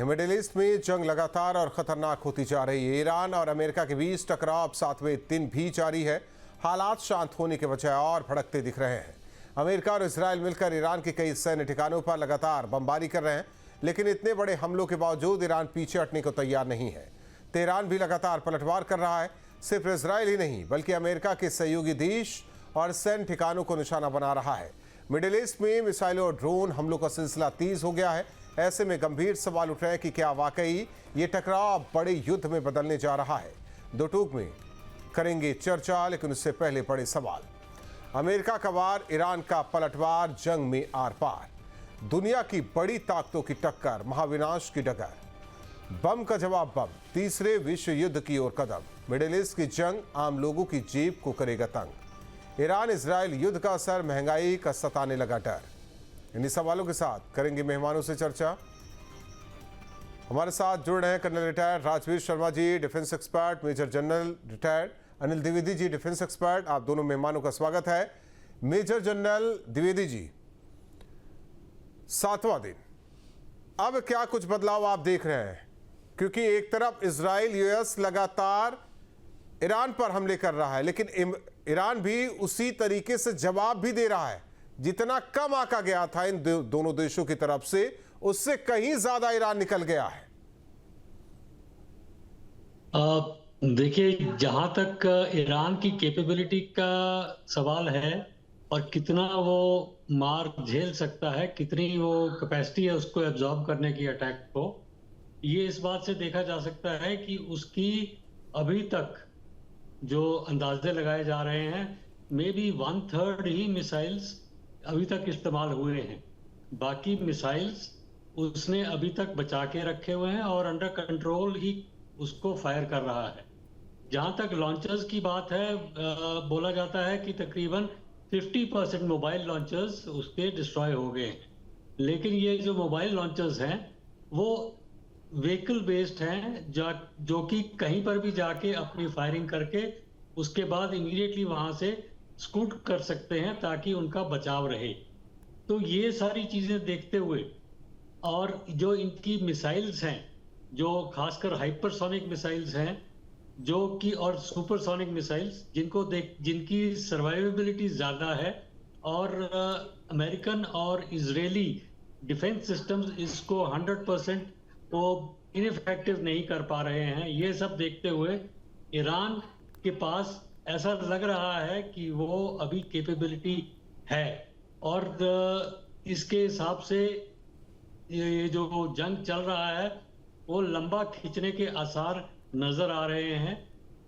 हैं। Middle east में जंग लगातार और खतरनाक होती जा रही है। ईरान और अमेरिका के बीच टकराव 7वें दिन भी जारी है। हालात शांत होने के बजाय और भड़कते दिख रहे हैं। अमेरिका और इजरायल मिलकर ईरान के कई सैन्य ठिकानों पर लगातार बमबारी कर रहे हैं, लेकिन इतने बड़े हमलों के बावजूद ईरान पीछे हटने को तैयार नहीं है। तेहरान भी लगातार पलटवार कर रहा है। सिर्फ इजरायल ही नहीं बल्कि अमेरिका के सहयोगी देश और सैन्य ठिकानों को निशाना बना रहा है। मिडिल ईस्ट में मिसाइलों और ड्रोन हमलों का सिलसिला तेज हो गया है। ऐसे में गंभीर सवाल उठ रहे हैं कि क्या वाकई ये टकराव बड़े युद्ध में बदलने जा रहा है। दो टूक में करेंगे चर्चा, लेकिन उससे पहले बड़े सवाल। अमेरिका का वार, ईरान का पलटवार, जंग में आर पार, दुनिया की बड़ी ताकतों की टक्कर, महाविनाश की डगर, बम का जवाब बम, तीसरे विश्व युद्ध की ओर कदम, मिडिल ईस्ट की जंग आम लोगों की जेब को करेगा तंग, ईरान इजरायल युद्ध का असर, महंगाई का सताने लगा डर। इन्हीं सवालों के साथ करेंगे मेहमानों से चर्चा। हमारे साथ जुड़ रहे हैं colonel retired Rajveer Sharma ji, defence expert, major general retired Anil Dwivedi ji, defence expert. आप दोनों मेहमानों का स्वागत है। मेजर जनरल द्विवेदी जी, 7वां दिन, अब क्या कुछ बदलाव आप देख रहे हैं? क्योंकि एक तरफ इजराइल यूएस लगातार ईरान पर हमले कर रहा है, लेकिन ईरान भी उसी तरीके से जवाब भी दे रहा है। जितना कम आका गया था इन दोनों देशों की तरफ से, उससे कहीं ज्यादा ईरान निकल गया है। देखिए, जहां तक ईरान की कैपेबिलिटी का सवाल है और कितना वो मार झेल सकता है, कितनी वो कैपेसिटी है उसको एब्जॉर्ब करने की अटैक को, ये इस बात से देखा जा सकता है कि उसकी अभी तक जो अंदाजे लगाए जा रहे हैं, मे बी 1/3 ही मिसाइल्स अभी तक इस्तेमाल हुए हैं। बाकी मिसाइल्स उसने अभी तक बचा के रखे हुए हैं और अंडर कंट्रोल ही उसको फायर कर रहा है। जहां तक लॉन्चर्स की बात है, बोला जाता है कि तकरीबन 50% मोबाइल लॉन्चर्स उसके डिस्ट्रॉय हो गए हैं। लेकिन ये जो मोबाइल लॉन्चर्स हैं वो व्हीकल बेस्ड हैं, जो कि कहीं पर भी जाके अपनी फायरिंग करके उसके बाद इमीडिएटली वहां से स्कूट कर सकते हैं ताकि उनका बचाव रहे। तो ये सारी चीजें देखते हुए और जो इनकी मिसाइल्स हैं, जो खासकर हाइपरसोनिक मिसाइल्स हैं, जो कि और सुपरसोनिक मिसाइल्स जिनकी सर्वाइवेबिलिटी ज़्यादा है, और अमेरिकन और इजरायली डिफेंस सिस्टम्स इसको 100% वो इनइफेक्टिव नहीं कर पा रहे हैं। ये सब देखते हुए ईरान के पास ऐसा लग रहा है कि वो अभी कैपेबिलिटी है, और इसके हिसाब से ये जो जंग चल रहा है वो लंबा खींचने के आसार नजर आ रहे हैं।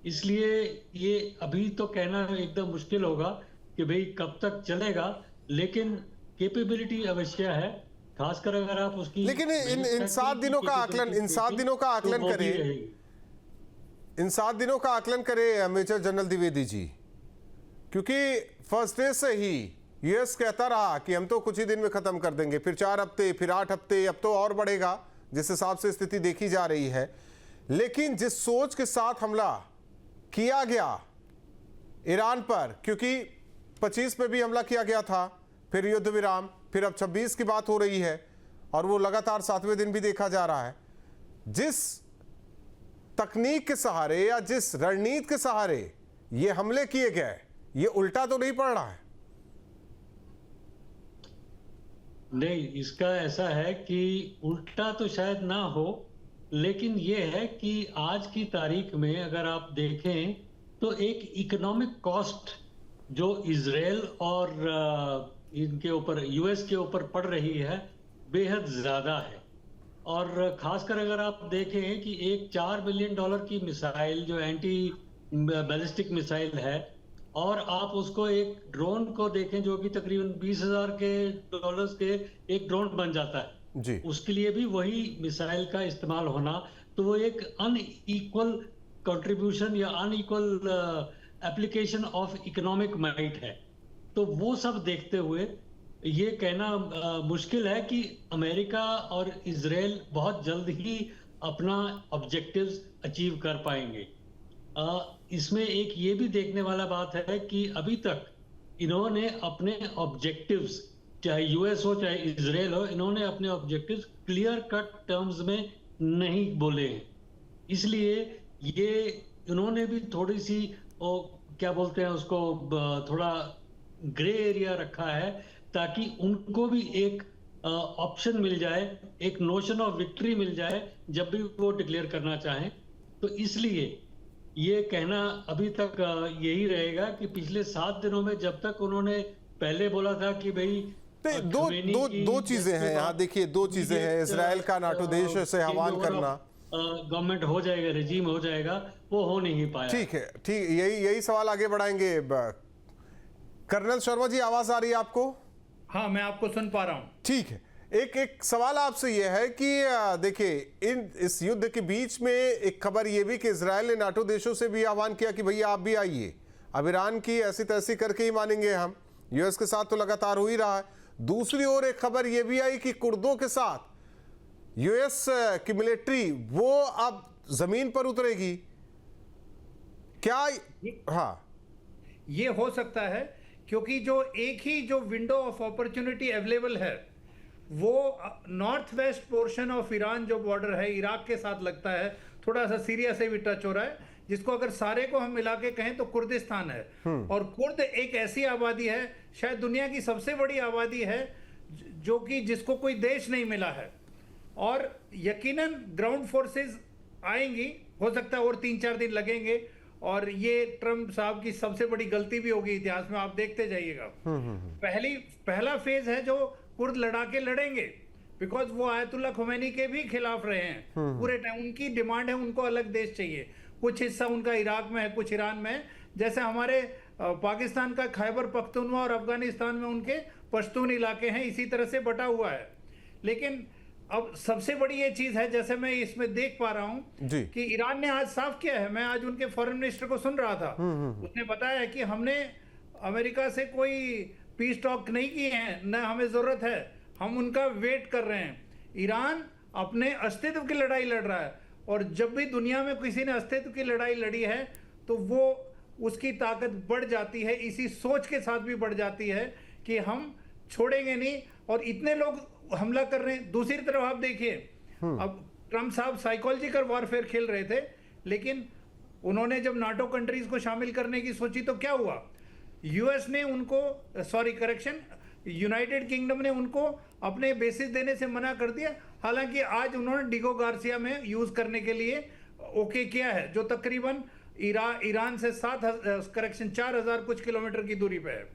इसलिए ये अभी तो कहना एकदम मुश्किल होगा कि भाई कब तक चलेगा, लेकिन कैपेबिलिटी अवश्य है, खासकर अगर आप उसकी। लेकिन इन 7 दिनों का आकलन, इन 7 दिनों का आकलन करें, इन 7 दिनों का आकलन करें मेजर जनरल द्विवेदी जी, क्योंकि फर्स्ट डे से ही यूएस कहता रहा कि हम तो कुछ ही दिन में खत्म कर देंगे, फिर 4 हफ्ते, फिर 8 हफ्ते, अब तो और बढ़ेगा जिस हिसाब से स्थिति देखी जा रही है। लेकिन जिस सोच के साथ हमला किया गया ईरान पर, क्योंकि 25 में भी हमला किया गया था, फिर युद्ध विराम, फिर अब 26 की बात हो रही है, और वो लगातार 7वें दिन भी देखा जा रहा है। जिस तकनीक के सहारे या जिस रणनीति के सहारे ये हमले किए गए, ये उल्टा तो नहीं पड़ रहा है? नहीं, इसका ऐसा है कि उल्टा तो शायद ना हो, लेकिन ये है कि आज की तारीख में अगर आप देखें तो एक इकोनॉमिक कॉस्ट जो इजराइल और इनके ऊपर, यूएस के ऊपर पड़ रही है, बेहद ज्यादा है। और खासकर अगर आप देखें कि एक $4 बिलियन की मिसाइल जो एंटी बैलिस्टिक मिसाइल है, और आप उसको एक ड्रोन को देखें जो कि तकरीबन $20,000 के एक ड्रोन बन जाता है जी, उसके लिए भी वही मिसाइल का इस्तेमाल होना, तो वो एक अनइक्वल कंट्रीब्यूशन या unequal application of economic might है। तो वो सब देखते हुए ये कहना मुश्किल है कि अमेरिका और इजराइल बहुत जल्द ही अपना ऑब्जेक्टिव्स अचीव कर पाएंगे। इसमें एक ये भी देखने वाला बात है कि अभी तक इन्होंने अपने ऑब्जेक्टिव्स, चाहे यूएस हो चाहे इजराइल हो, इन्होंने अपने ऑब्जेक्टिव्स क्लियर कट टर्म्स में नहीं बोले। इसलिए ये उन्होंने भी थोड़ी सी क्या बोलते हैं उसको, थोड़ा ग्रे एरिया रखा है, ताकि उनको भी एक ऑप्शन मिल जाए, एक नोशन ऑफ विक्ट्री मिल जाए जब भी वो डिक्लेयर करना चाहें। तो इसलिए ये कहना अभी तक यही रहेगा कि पिछले 7 दिनों में जब तक उन्होंने पहले बोला था कि भाई दो चीजें हैं यहाँ, देखिए दो चीजें हैं। इजराइल का नाटो देश से आह्वान करना, गवर्नमेंट हो जाएगा, रेजीम हो जाएगा, वो हो नहीं पाया। ठीक है, ठीक, यही सवाल आगे बढ़ाएंगे। कर्नल शर्मा जी, आवाज आ रही है आपको? हाँ, मैं आपको सुन पा रहा हूं। ठीक है, एक सवाल आपसे यह है कि देखिए इस युद्ध के बीच में एक खबर यह भी कि इजराइल ने नाटो देशों से भी आह्वान किया कि भैया आप भी आइए, अब ईरान की ऐसी तैसी करके ही मानेंगे हम। यूएस के साथ तो लगातार हो ही रहा है। दूसरी ओर एक खबर यह भी आई कि कुर्दों के साथ यूएस की मिलिट्री वो अब जमीन पर उतरेगी क्या? हाँ, ये हो सकता है, क्योंकि जो एक ही जो विंडो ऑफ अपॉर्चुनिटी अवेलेबल है वो north west portion of Iran, जो बॉर्डर है इराक के साथ लगता है, थोड़ा सा सीरिया से भी टच हो रहा है, जिसको अगर सारे को हम मिला के कहें तो कुर्दिस्तान है। और कुर्द एक ऐसी आबादी है, शायद दुनिया की सबसे बड़ी आबादी है, जो कि जिसको कोई देश नहीं मिला है। और यकीनन ग्राउंड फोर्सेस आएंगी, हो सकता है और 3-4 दिन लगेंगे, और ये ट्रम्प साहब की सबसे बड़ी गलती भी होगी इतिहास में, आप देखते जाइएगा। पहला फेज है जो कुर्द लड़ाके लड़ेंगे, बिकॉज वो आयतुल्लाह खुमैनी के भी खिलाफ रहे हैं पूरे टाइम। उनकी डिमांड है, उनको अलग देश चाहिए। कुछ हिस्सा उनका इराक में है, कुछ ईरान में है, जैसे हमारे पाकिस्तान का खैबर पख्तूनवा और अफगानिस्तान में उनके पश्तून इलाके हैं, इसी तरह से बटा हुआ है। लेकिन अब सबसे बड़ी ये चीज है, जैसे मैं इसमें देख पा रहा हूं कि ईरान ने आज साफ किया है, मैं आज उनके फॉरेन मिनिस्टर को सुन रहा था, उसने बताया है कि हमने अमेरिका से कोई पीस टॉक नहीं किए हैं, न हमें जरूरत है, हम उनका वेट कर रहे हैं। ईरान अपने अस्तित्व की लड़ाई लड़ रहा है, और जब भी दुनिया में किसी ने अस्तित्व की लड़ाई लड़ी है तो वो उसकी ताकत बढ़ जाती है, इसी सोच के साथ भी बढ़ जाती है कि हम छोड़ेंगे नहीं। और इतने लोग हमला कर रहे हैं। दूसरी तरफ आप देखिए, अब ट्रम्प साहब साइकोलॉजिकल वॉरफेयर खेल रहे थे, लेकिन उन्होंने जब नाटो कंट्रीज को शामिल करने की सोची तो क्या हुआ? यूएस ने उनको, यूनाइटेड किंगडम ने उनको अपने बेसिस देने से मना कर दिया। हालांकि आज उन्होंने डिगो गार्सिया में यूज करने के लिए ओके किया है, जो तकरीबन ईरान से 4,000 कुछ किलोमीटर की दूरी पे है,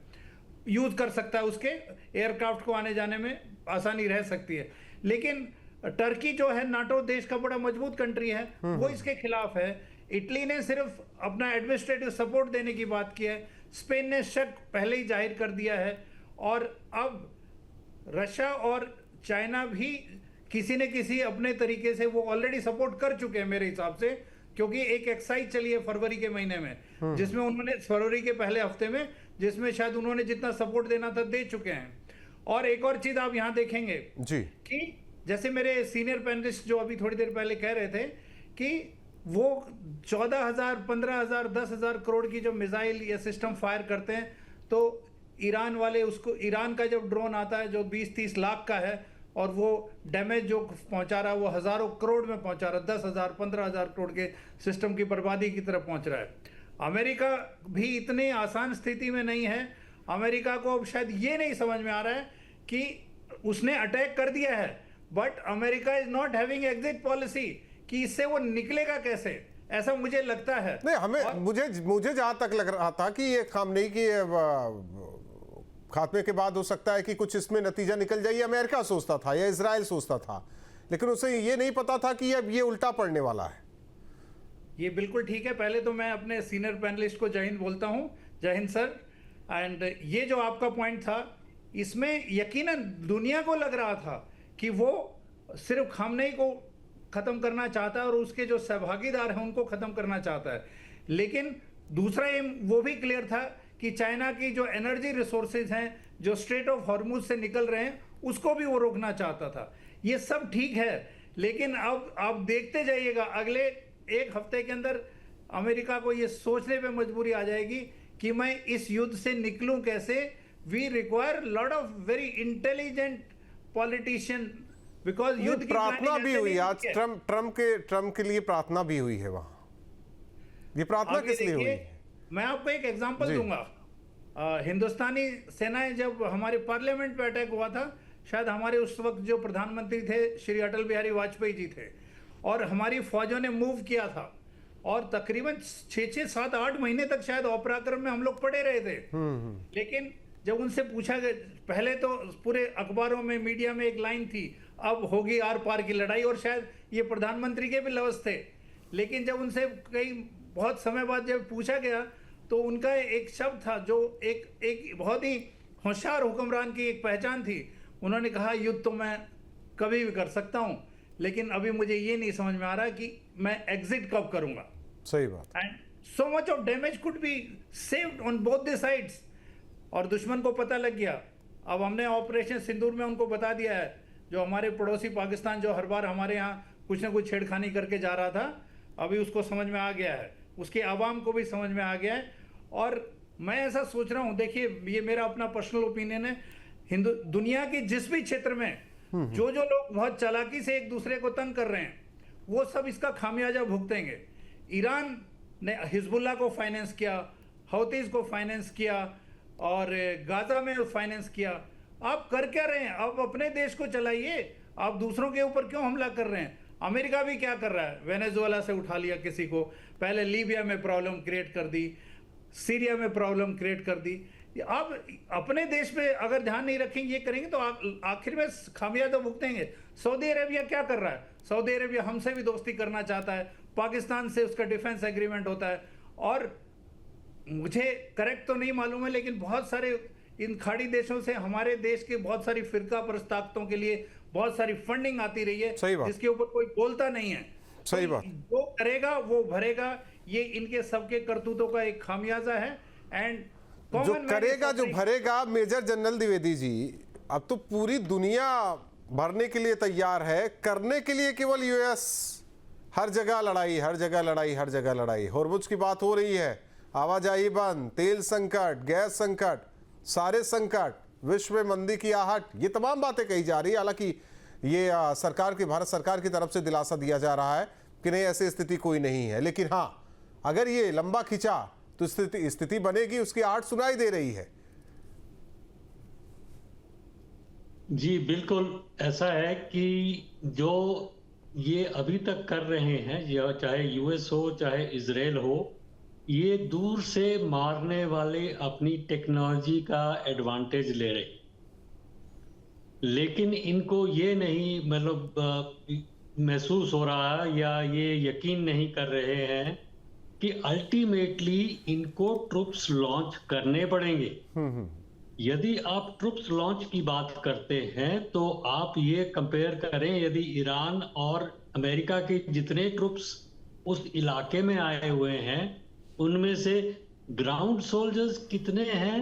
यूज कर सकता है, उसके एयरक्राफ्ट को आने जाने में आसानी रह सकती है। लेकिन टर्की जो है नाटो देश का बड़ा मजबूत कंट्री है, वो इसके खिलाफ है। इटली ने सिर्फ अपना एडमिनिस्ट्रेटिव सपोर्ट देने की बात की है। स्पेन ने शक पहले ही जाहिर कर दिया है, और अब रशिया और चाइना भी किसी न किसी अपने तरीके से वो ऑलरेडी सपोर्ट कर चुके हैं मेरे हिसाब से, क्योंकि एक एक्सरसाइज चली है फरवरी के महीने में, जिसमें उन्होंने फरवरी के पहले हफ्ते में, जिसमें शायद उन्होंने जितना सपोर्ट देना था दे चुके हैं। और एक और चीज आप यहां देखेंगे जी, कि जैसे मेरे सीनियर पैनलिस्ट जो अभी थोड़ी देर पहले कह रहे थे कि वो 14,000, 15,000, 10,000 करोड़ की जो मिसाइल या सिस्टम फायर करते हैं, तो ईरान वाले उसको, ईरान का जब ड्रोन आता है जो 20-30 लाख का है, और वो डैमेज जो पहुंचा रहा है वो हजारों करोड़ में पहुंचा रहा है, 10,000, 15,000 करोड़ के सिस्टम की बर्बादी की तरफ पहुंच रहा है। अमेरिका भी इतनी आसान स्थिति में नहीं है। अमेरिका को अब शायद ये नहीं समझ में आ रहा है कि उसने अटैक कर दिया है, but America is not having exit policy, कि इससे वो निकलेगा कैसे, ऐसा मुझे लगता है। नहीं, हमें मुझे जहां तक लग रहा था कि ये खामनेई की खात्मे के बाद हो सकता है कि कुछ इसमें नतीजा निकल जाए, अमेरिका सोचता था या इजराइल सोचता था, लेकिन उसे ये नहीं पता था कि अब ये उल्टा पड़ने वाला है। ये बिल्कुल ठीक है। पहले तो मैं अपने सीनियर पैनलिस्ट को जय हिंद बोलता हूं, जय हिंद सर। एंड ये जो आपका पॉइंट था, इसमें यकीनन दुनिया को लग रहा था कि वो सिर्फ खामनेई को खत्म करना चाहता है और उसके जो सहभागीदार हैं उनको खत्म करना चाहता है, लेकिन दूसरा एम वो भी क्लियर था कि चाइना की जो एनर्जी रिसोर्सेज हैं जो स्ट्रेट ऑफ हॉर्मुज से निकल रहे हैं, उसको भी वो रोकना चाहता था। ये सब ठीक है, लेकिन अब आप देखते जाइएगा अगले एक हफ्ते के अंदर अमेरिका को ये सोचने पे मजबूरी आ जाएगी कि मैं इस युद्ध से निकलूं कैसे। We require lot of very intelligent politician because युद्ध की प्रार्थना planning भी ऐसे हुई नहीं आज, की है। ट्रम्प के लिए प्रार्थना भी हुई है वहां। ये प्रार्थना आगे किस लिए हुई? देखिए, मैं आपको एक एग्जांपल जी। दूंगा। हिंदुस्तानी सेनाएं जब हमारे पार्लियामेंट पे अटैक हुआ था, शायद हमारे उस वक्त जो प्रधानमंत्री थे श्री अटल बिहारी वाजपेयी जी थे, और हमारी फौजों ने मूव किया था, और तकरीबन 6 7 8 महीने तक शायद पराक्रम में हम लोग पड़े रहे थे। लेकिन जब उनसे पूछा गया, पहले तो पूरे अखबारों में, मीडिया में एक लाइन थी, अब होगी आर पार की लड़ाई, और शायद ये प्रधानमंत्री के भी लफ्ज थे। लेकिन जब उनसे कई बहुत समय बाद जब पूछा गया, तो उनका एक शब्द था जो एक बहुत ही होशियार हुक्मरान की एक पहचान थी। उन्होंने कहा, युद्ध तो मैं कभी भी कर सकता हूं, लेकिन अभी मुझे ये नहीं समझ में आ रहा कि मैं एग्जिट कब करूंगा। सही बात। And so much of damage could be saved on both the sides. और दुश्मन को पता लग गया। अब हमने ऑपरेशन सिंदूर में उनको बता दिया है, जो हमारे पड़ोसी पाकिस्तान जो हर बार हमारे यहाँ कुछ ना कुछ छेड़खानी करके जा रहा था, अभी उसको समझ में आ गया है, उसके आवाम को भी समझ में आ गया है। और मैं ऐसा सोच रहा हूँ, देखिए ये मेरा अपना पर्सनल ओपिनियन है, दुनिया के जिस भी क्षेत्र में जो लोग बहुत चालाकी से एक दूसरे को तंग कर रहे हैं, वो सब इसका खामियाजा भुगतेंगे। ईरान ने हिजबुल्लाह को फाइनेंस किया, हौतीज को फाइनेंस किया, और गाजा में फाइनेंस किया। आप कर क्या रहे हैं? आप अपने देश को चलाइए, आप दूसरों के ऊपर क्यों हमला कर रहे हैं? अमेरिका भी क्या कर रहा है? वेनेजुएला से उठा लिया किसी को, पहले लीबिया में प्रॉब्लम क्रिएट कर दी, सीरिया में प्रॉब्लम क्रिएट कर दी। आप अपने देश पे अगर ध्यान नहीं रखेंगे, ये करेंगे, तो आखिर में खामियाजा भुगतेंगे। सऊदी अरेबिया क्या कर रहा है? सऊदी अरेबिया हमसे भी दोस्ती करना चाहता है, पाकिस्तान से उसका डिफेंस एग्रीमेंट होता है, और मुझे करेक्ट तो नहीं मालूम है, लेकिन बहुत सारे इन खाड़ी देशों से हमारे देश के बहुत सारी फिरका परस्त ताकतों के लिए बहुत सारी फंडिंग आती रही है, जिसके ऊपर कोई बोलता नहीं है। सही बात। जो करेगा वो भरेगा, ये इनके सबके करतूतों का एक खामियाजा है। एंड जो करेगा जो भरेगा। मेजर जनरल द्विवेदी जी, अब तो पूरी दुनिया भरने के लिए तैयार है, करने के लिए केवल यूएस। हर जगह लड़ाई, हर जगह लड़ाई, हर जगह लड़ाई। होर्मुज की बात हो रही है, आवाजाही बंद, तेल संकट, गैस संकट, सारे संकट, विश्व में मंदी की आहट, ये तमाम बातें कही जा रही है। हालांकि ये सरकार की, भारत सरकार की तरफ से दिलासा दिया जा रहा है कि नहीं, ऐसी स्थिति कोई नहीं है। लेकिन हाँ, अगर ये लंबा खिंचा तो स्थिति बनेगी, उसकी आहट सुनाई दे रही है। जी बिल्कुल ऐसा है कि जो ये अभी तक कर रहे हैं, या चाहे यूएस हो चाहे इजराइल हो, ये दूर से मारने वाले अपनी टेक्नोलॉजी का एडवांटेज ले रहे, लेकिन इनको ये नहीं महसूस हो रहा, या ये यकीन नहीं कर रहे हैं कि अल्टीमेटली इनको ट्रुप्स लॉन्च करने पड़ेंगे। यदि आप ट्रुप्स लॉन्च की बात करते हैं, तो आप ये कंपेयर करें, यदि ईरान और अमेरिका के जितने ट्रुप्स उस इलाके में आए हुए हैं, उनमें से ग्राउंड सोल्जर्स कितने हैं,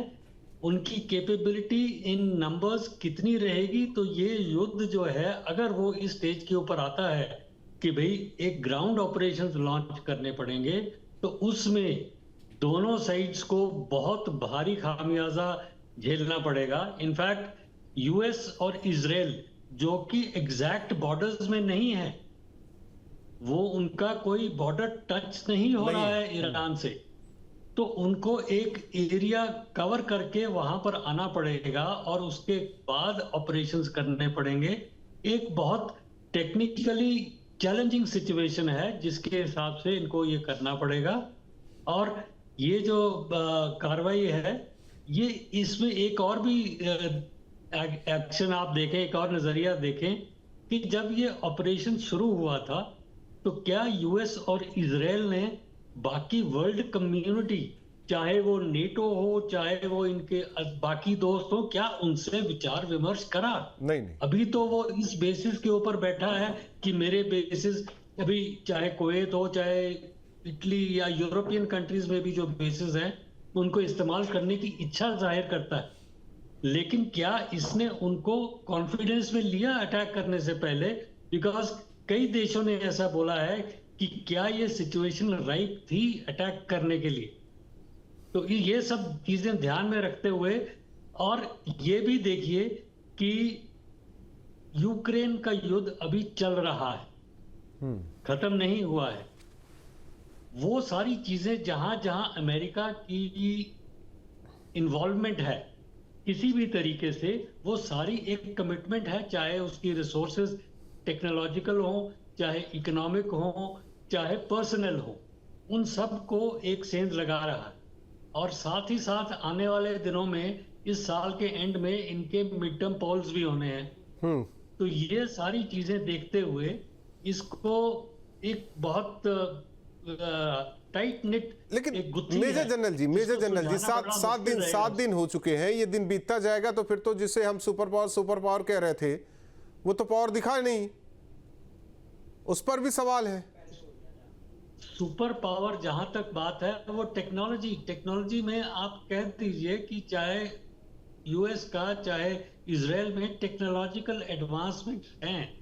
उनकी कैपेबिलिटी इन नंबर्स कितनी रहेगी, तो ये युद्ध जो है, अगर वो इस स्टेज के ऊपर आता है कि भाई एक ग्राउंड ऑपरेशंस लॉन्च करने पड़ेंगे, तो उसमें दोनों साइड्स को बहुत भारी खामियाजा झेलना पड़ेगा। इनफैक्ट यूएस और इजराइल, जो कि एग्जैक्ट बॉर्डर्स में नहीं है, वो उनका कोई बॉर्डर टच नहीं हो रहा है ईरान से, तो उनको एक एरिया कवर करके वहां पर आना पड़ेगा और उसके बाद ऑपरेशंस करने पड़ेंगे। एक बहुत टेक्निकली चैलेंजिंग सिचुएशन है, जिसके हिसाब से इनको ये करना पड़ेगा। और ये जो कार्रवाई है, ये इसमें एक और भी एक्शन आप देखें, एक और नजरिया देखें कि जब ये ऑपरेशन शुरू हुआ था, तो क्या यूएस और इजराइल ने बाकी वर्ल्ड कम्युनिटी, चाहे वो नेटो हो चाहे वो इनके बाकी दोस्त हो, क्या उनसे विचार विमर्श करा? नहीं। अभी तो वो इस बेसिस के ऊपर बैठा है कि मेरे बेसिस, अभी चाहे कुवैत हो चाहे इटली या यूरोपियन कंट्रीज में भी जो बेसिस हैं, उनको इस्तेमाल करने की इच्छा जाहिर करता है। लेकिन क्या इसने उनको कॉन्फिडेंस में लिया अटैक करने से पहले? बिकॉज कई देशों ने ऐसा बोला है कि क्या ये सिचुएशन राइप थी अटैक करने के लिए। तो ये सब चीजें ध्यान में रखते हुए, और ये भी देखिए कि यूक्रेन का युद्ध अभी चल रहा है, खत्म नहीं हुआ है। वो सारी चीजें जहां जहां अमेरिका की इन्वॉल्वमेंट है किसी भी तरीके से, वो सारी एक कमिटमेंट है, चाहे उसकी रिसोर्सेज टेक्नोलॉजिकल हो, चाहे इकोनॉमिक हो, चाहे पर्सनल हो, उन सब को एक सेंध लगा रहा है। और साथ ही साथ आने वाले दिनों में, इस साल के एंड में इनके मिड टर्म पोल्स भी होने हैं। तो ये सारी चीजें देखते हुए इसको एक बहुत टाइट निट लेकिन एक गुत्थी मेजर है, जनरल जी जिसको सात सुलझाना सात बड़ा दिन मुश्किल 7 रहेगा। दिन हो चुके हैं। ये दिन बीतता जाएगा तो फिर तो जिसे हम सुपर पावर कह रहे थे वो तो पावर दिखा नहीं, उस पर भी सवाल है। सुपर पावर जहां तक बात है, वो टेक्नोलॉजी में आप कह दीजिए कि चाहे यूएस का चाहे इजराइल में टेक्नोलॉजिकल एडवांसमेंट हैं,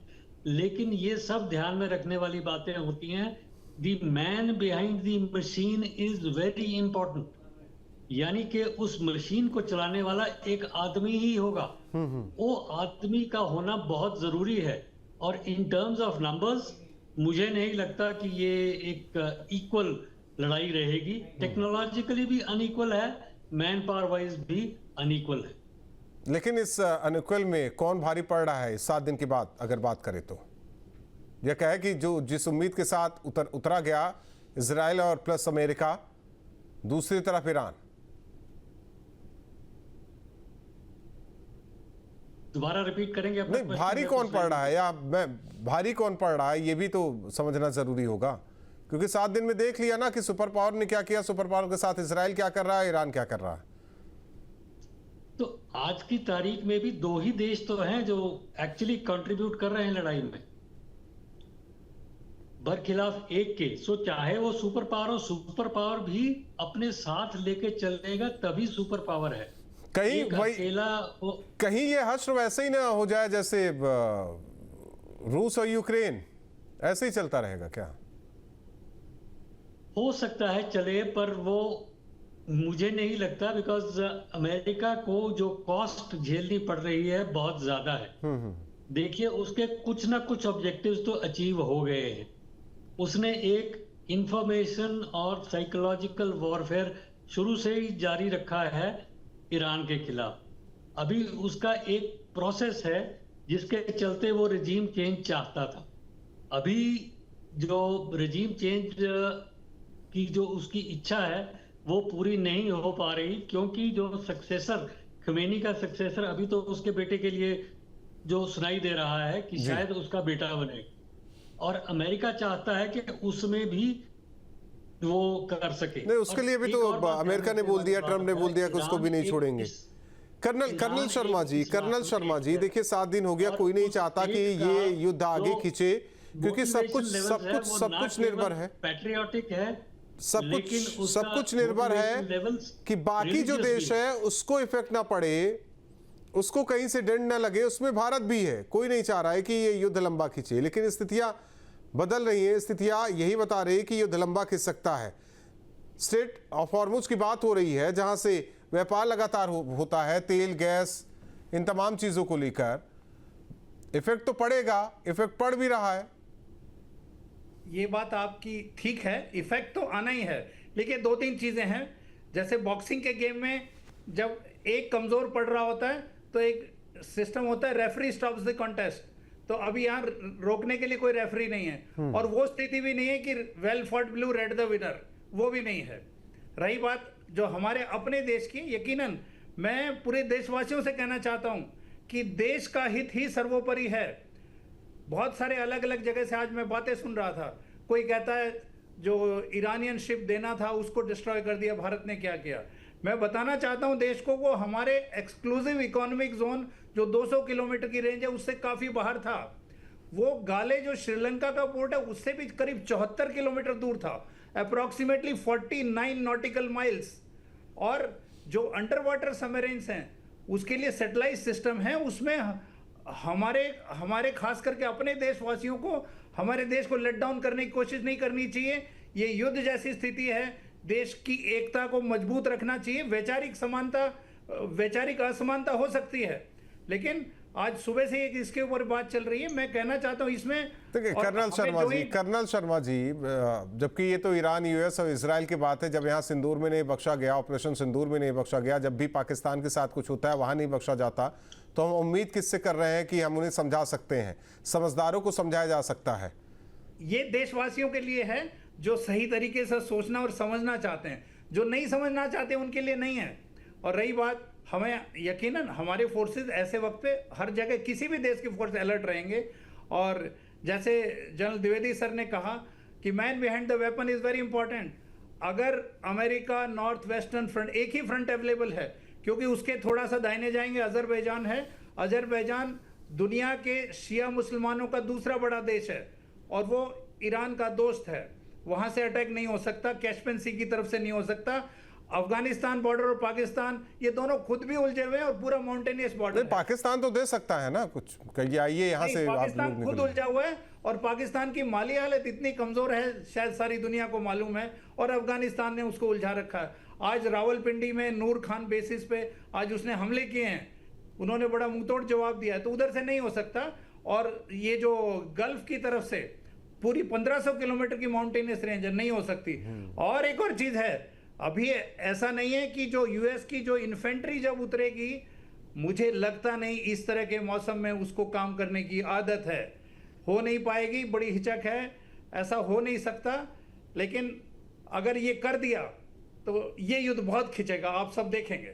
लेकिन ये सब ध्यान में रखने वाली बातें होती हैं। The man behind the machine is very important, यानी कि उस मशीन को चलाने वाला एक आदमी ही होगा। वो आदमी का होना बहुत जरूरी है। और इन टर्म्स ऑफ नंबर्स मुझे नहीं लगता कि ये एक इक्वल लड़ाई रहेगी। टेक्नोलॉजिकली भी अनइक्वल है, मैन पावर वाइज भी अनइक्वल है। लेकिन इस अनइक्वल में कौन भारी पड़ रहा है इस 7 दिन के बाद अगर बात करें तो? यह कहे कि जो जिस उम्मीद के साथ उतरा गया इजराइल और प्लस अमेरिका, दूसरी तरफ ईरान। दोबारा रिपीट करेंगे अपना नहीं, भारी कौन पड़ रहा है, या भारी कौन पड़ रहा है, ये भी तो समझना जरूरी होगा। क्योंकि 7 दिन में देख लिया ना कि सुपर पावर ने क्या किया, सुपर पावर के साथ इजराइल क्या कर रहा है, ईरान क्या कर रहा है। तो आज की तारीख में भी 2 ही देश तो हैं जो एक्चुअली कंट्रीब्यूट कर रहे हैं लड़ाई में, बरखिलाफ एक के। सो चाहे वो सुपर पावर हो, सुपर पावर भी अपने साथ लेके चलेगा तभी सुपर पावर है। कहीं वही अकेला कहीं ये हश्र वैसे ही ना हो जाए जैसे रूस और यूक्रेन, ऐसे ही चलता रहेगा क्या? हो सकता है चले, पर वो मुझे नहीं लगता, बिकॉज अमेरिका को जो कॉस्ट झेलनी पड़ रही है बहुत ज्यादा है। देखिए, उसके कुछ ना कुछ ऑब्जेक्टिव्स तो अचीव हो गए हैं। उसने एक इंफॉर्मेशन और साइकोलॉजिकल वॉरफेयर शुरू से ही जारी रखा है ईरान के खिलाफ। अभी उसका एक प्रोसेस है जिसके चलते वो रिजीम चेंज चाहता था। अभी जो रिजीम चेंज की जो उसकी इच्छा है वो पूरी नहीं हो पा रही, क्योंकि जो सक्सेसर, खमेनी का सक्सेसर अभी तो उसके बेटे के लिए जो सुनाई दे रहा है कि शायद उसका बेटा बने, और अमेरिका चाहता है कि उसमें भी वो कर सके। नहीं, उसके लिए भी तो अमेरिका ने बोल दिया, ट्रम्प ने बोल दिया कि उसको भी नहीं छोड़ेंगे। कर्नल शर्मा जी देखिए, 7 दिन हो गया, कोई नहीं चाहता कि ये युद्ध आगे खींचे, क्योंकि सब कुछ निर्भर है, पैट्रियोटिक है, सब कुछ निर्भर है कि बाकी जो देश है उसको इफेक्ट ना पड़े, उसको कहीं से डंड ना लगे। उसमें भारत भी है, कोई नहीं चाह रहा है कि ये युद्ध लंबा खींचे, लेकिन स्थितियां बदल रही हैं। स्थितियां यही बता रही है कि युद्ध लंबा खिंच सकता है। स्ट्रेट ऑफ हॉर्मुज की बात हो रही है, जहां से व्यापार लगातार होता है, तेल, गैस, इन तमाम चीजों को लेकर इफेक्ट तो पड़ेगा, इफेक्ट पड़ भी रहा है। ये बात आपकी ठीक है, इफेक्ट तो आना ही है, लेकिन 2-3 चीजें हैं। जैसे बॉक्सिंग के गेम में जब एक कमजोर पड़ रहा होता है तो एक सिस्टम होता है, रेफरी स्टॉप्स द कॉन्टेस्ट। तो अभी यहाँ रोकने के लिए कोई रेफरी नहीं है, और वो स्थिति भी नहीं है कि well fought blue read the winner, वो भी नहीं है। रही बात जो हमारे अपने देश की, यकीनन मैं पूरे देशवासियों से कहना चाहता हूं कि देश का हित ही सर्वोपरि है। बहुत सारे अलग अलग जगह से आज मैं बातें सुन रहा था, कोई कहता है जो ईरानियन शिप देना था उसको डिस्ट्रॉय कर दिया, भारत ने क्या किया। मैं बताना चाहता हूं देश को, वो हमारे एक्सक्लूसिव इकोनॉमिक जोन जो 200 किलोमीटर की रेंज है उससे काफी बाहर था। वो गाले जो श्रीलंका का पोर्ट है उससे भी करीब 74 किलोमीटर दूर था, अप्रोक्सीमेटली 49 नॉटिकल माइल्स। और जो अंडर वाटर सबमरीन्स हैं उसके लिए सैटेलाइट सिस्टम है, उसमें हमारे खास करके अपने देशवासियों को, हमारे देश को लेट डाउन करने की कोशिश नहीं करनी चाहिए। ये युद्ध जैसी स्थिति है, देश की एकता को मजबूत रखना चाहिए। वैचारिक असमानता हो सकती है, लेकिन आज सुबह से एक इसके ऊपर बात चल रही है। मैं कहना चाहता हूं इसमें देखिए कर्नल शर्मा जी, जबकि ये तो ईरान, यूएस और इजराइल की बात है। जब यहाँ सिंदूर में नहीं बख्शा गया, ऑपरेशन सिंदूर में नहीं बख्शा गया, जब भी पाकिस्तान के साथ कुछ होता है वहाँ नहीं बख्शा जाता, तो हम उम्मीद किससे कर रहे हैं कि हम उन्हें समझा सकते हैं? समझदारों को समझाया जा सकता है। ये देशवासियों के लिए है जो सही तरीके से सोचना और समझना चाहते हैं। जो नहीं समझना चाहते उनके लिए नहीं है। और रही बात, हमें यकीनन हमारे फोर्सेस ऐसे वक्त पे हर जगह किसी भी देश के फोर्स अलर्ट रहेंगे। और जैसे जनरल द्विवेदी सर ने कहा कि man behind the weapon is very important. अगर अमेरिका नॉर्थ वेस्टर्न फ्रंट, एक ही फ्रंट अवेलेबल है, क्योंकि उसके थोड़ा सा दाहिने जाएंगे अजरबैजान है। अजरबैजान दुनिया के शिया मुसलमानों का दूसरा बड़ा देश है और वो ईरान का दोस्त है। वहां से अटैक नहीं हो सकता, कैस्पियन सी की तरफ से नहीं हो सकता। अफगानिस्तान बॉर्डर और पाकिस्तान, ये दोनों खुद भी उलझे हुए हैं और पूरा माउंटेनियस बॉर्डर है। पाकिस्तान तो दे सकता है ना कुछ, कहिए आइए यहाँ से। पाकिस्तान खुद उलझा हुआ है और पाकिस्तान की माली हालत इतनी कमजोर है, शायद सारी दुनिया को मालूम है, और अफगानिस्तान ने उसको उलझा रखा है। आज रावलपिंडी में नूर खान बेसिस पे आज उसने हमले किए हैं, उन्होंने बड़ा मुंहतोड़ जवाब दिया है, तो उधर से नहीं हो सकता। और ये जो गल्फ की तरफ से पूरी 1500 किलोमीटर की माउंटेनियस रेंज है, नहीं हो सकती। और एक और चीज है, अभी ऐसा नहीं है कि जो यूएस की जो इन्फेंट्री जब उतरेगी, मुझे लगता नहीं इस तरह के मौसम में उसको काम करने की आदत है, हो नहीं पाएगी, बड़ी हिचक है, ऐसा हो नहीं सकता। लेकिन अगर ये कर दिया तो ये युद्ध बहुत खिंचेगा, आप सब देखेंगे।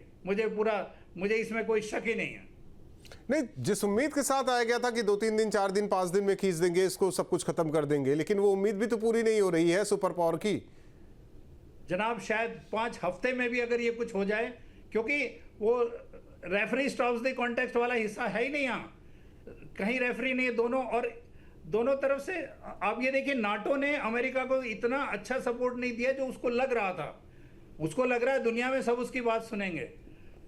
मुझे इसमें कोई शक ही नहीं है। नहीं, जिस उम्मीद के साथ आया गया था कि 2-3 दिन 4 दिन 5 दिन में खींच देंगे इसको, सब कुछ खत्म कर देंगे, लेकिन वो उम्मीद भी तो पूरी नहीं हो रही है सुपर पावर की। जनाब शायद 5 हफ्ते में भी अगर ये कुछ हो जाए, क्योंकि वो रेफरी स्टॉप्स द कॉन्टेक्स्ट वाला हिस्सा है ही नहीं, यहाँ कहीं रेफरी नहीं है। दोनों तरफ से आप ये देखिए, नाटो ने अमेरिका को इतना अच्छा सपोर्ट नहीं दिया जो उसको लग रहा था। उसको लग रहा है दुनिया में सब उसकी बात सुनेंगे।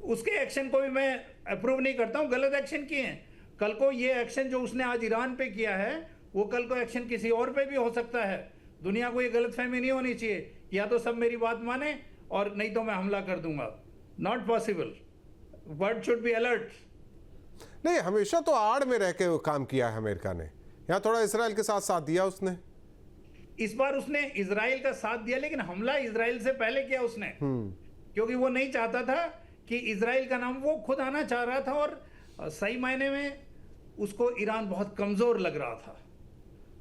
उसके एक्शन को भी मैं अप्रूव नहीं करता हूँ, गलत एक्शन किए हैं। कल को ये एक्शन जो उसने आज ईरान पे किया है, वो कल को एक्शन किसी और पे भी हो सकता है। दुनिया को ये गलतफहमी नहीं होनी चाहिए, या तो सब मेरी बात माने और नहीं तो मैं हमला कर दूंगा। Not possible. World should be alert. नहीं, हमेशा तो आड़ में रह के काम किया है अमेरिका ने। यहाँ थोड़ा इसराइल के साथ दिया उसने। इस बार उसने इजराइल का साथ दिया, लेकिन हमला इजराइल से पहले किया उसने, क्योंकि वो नहीं चाहता था कि इजराइल का नाम, वो खुद आना चाह रहा था। और सही मायने में उसको ईरान बहुत कमजोर लग रहा था।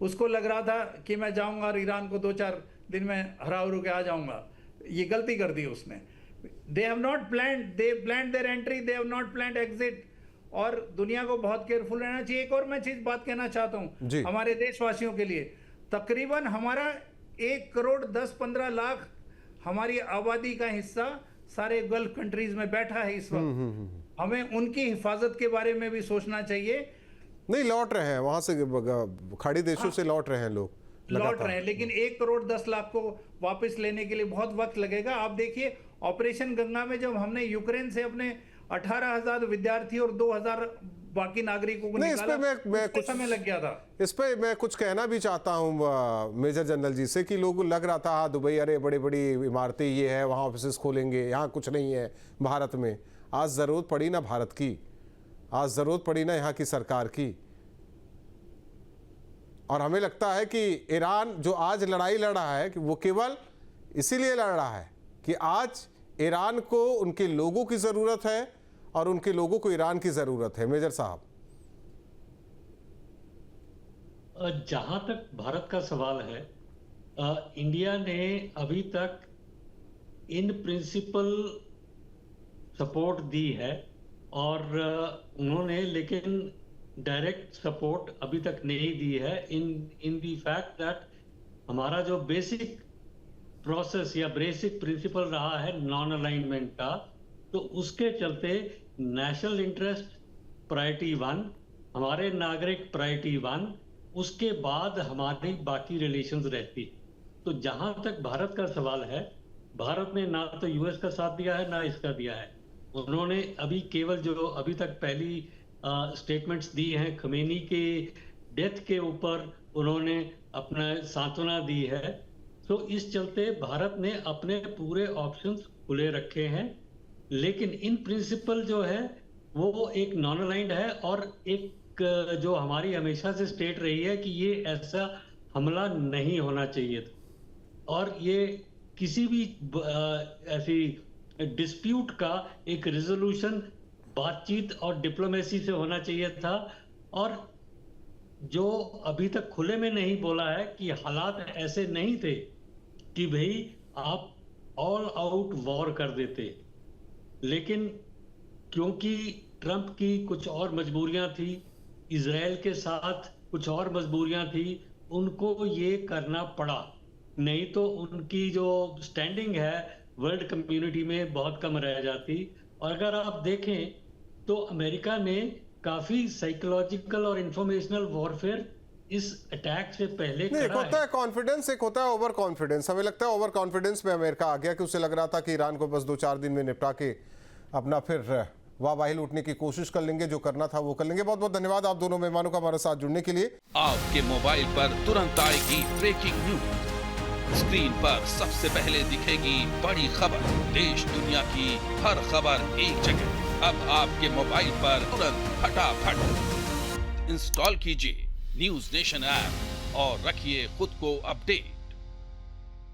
उसको लग रहा था कि मैं जाऊंगा और ईरान को 2-4 दिन में हरा उरू के आ जाऊंगा। ये गलती कर दी उसने। They have not planned, they planned there entry, they have not planned exit. और दुनिया को बहुत केयरफुल रहना चाहिए। एक और मैं चीज बात कहना चाहता हूं हमारे देशवासियों के लिए। तकरीबन हमारा 1 करोड़ 10-15 लाख हमारी आबादी का हिस्सा सारे गल्फ कंट्रीज में बैठा है इस वक्त। हमें उनकी हिफाजत के बारे में भी सोचना चाहिए। नहीं, लौट रहे हैं वहां से, खाड़ी देशों से लौट रहे हैं लोग, लौट रहे हैं, लेकिन 1 करोड़ 10 लाख को वापस लेने के लिए बहुत वक्त लगेगा। आप देखिए ऑपरेशन गंगा में जब हमने यूक्रेन से अपने 18,000 विद्यार्थी और 2,000 बाकी नागरिकों को निकाला, मैं कुछ समय लग गया था। इस पे मैं कुछ कहना भी चाहता हूँ मेजर जनरल जी से कि लोगों लग रहा था हाँ दुबई, अरे बड़ी बड़ी इमारतें ये है, वहाँ ऑफिस खोलेंगे, यहाँ कुछ नहीं है भारत में। आज ज़रूरत पड़ी ना भारत की, आज ज़रूरत पड़ी ना यहाँ की सरकार की। और हमें लगता है कि ईरान जो आज लड़ाई लड़ रहा है कि वो केवल इसीलिए लड़ रहा है कि आज ईरान को उनके लोगों की ज़रूरत है और उनके लोगों को ईरान की ज़रूरत है। मेजर साहब, जहां तक भारत का सवाल है, इंडिया ने अभी तक इन प्रिंसिपल सपोर्ट दी है और उन्होंने लेकिन डायरेक्ट सपोर्ट अभी तक नहीं दी है। इन दी फैक्ट दैट हमारा जो बेसिक प्रोसेस या बेसिक प्रिंसिपल रहा है नॉन अलाइनमेंट का, तो उसके चलते नेशनल इंटरेस्ट प्रायोरिटी 1, हमारे नागरिक प्रायोरिटी 1, उसके बाद हमारी बाकी रिलेशंस रहती। तो जहां तक भारत का सवाल है, भारत ने ना तो यूएस का साथ दिया है ना इसका दिया है। उन्होंने अभी केवल जो अभी तक पहली स्टेटमेंट्स दी हैं, खमेनी के डेथ के ऊपर उन्होंने अपना सांत्वना दी है। तो इस चलते भारत ने अपने पूरे ऑप्शंस खुले रखे हैं। लेकिन इन प्रिंसिपल जो है वो एक नॉन अलाइंड है, और एक जो हमारी हमेशा से स्टेट रही है कि ये ऐसा हमला नहीं होना चाहिए था, और ये किसी भी ऐसी डिस्प्यूट का एक रिजोल्यूशन बातचीत और डिप्लोमेसी से होना चाहिए था। और जो अभी तक खुले में नहीं बोला है कि हालात ऐसे नहीं थे कि भाई आप ऑल आउट वॉर कर देते, लेकिन क्योंकि ट्रंप की कुछ और मजबूरियां थी, इजराइल के साथ कुछ और मजबूरियां थी, उनको ये करना पड़ा, नहीं तो उनकी जो स्टैंडिंग है वर्ल्ड कम्युनिटी में बहुत कम रह जाती। और अगर आप देखें तो अमेरिका ने काफी साइकोलॉजिकल और इंफॉर्मेशनल वॉरफेयर इस अटैक से पहले नहीं, एक करा होता है कॉन्फिडेंस, एक होता है ओवर कॉन्फिडेंस। हमें लगता है ओवर कॉन्फिडेंस में अमेरिका आ गया कि उसे लग रहा था कि ईरान को बस 2-4 दिन में निपटा के अपना फिर वाहवाही लूटने की कोशिश कर लेंगे, जो करना था वो कर लेंगे। बहुत बहुत धन्यवाद आप दोनों मेहमानों का हमारे साथ जुड़ने के लिए। आपके मोबाइल पर तुरंत आएगी ब्रेकिंग न्यूज, स्क्रीन पर सबसे पहले दिखेगी बड़ी खबर, देश दुनिया की हर खबर एक जगह। अब आपके मोबाइल पर तुरंत फटाफट इंस्टॉल कीजिए न्यूज नेशन ऐप और रखिए खुद को अपडेट।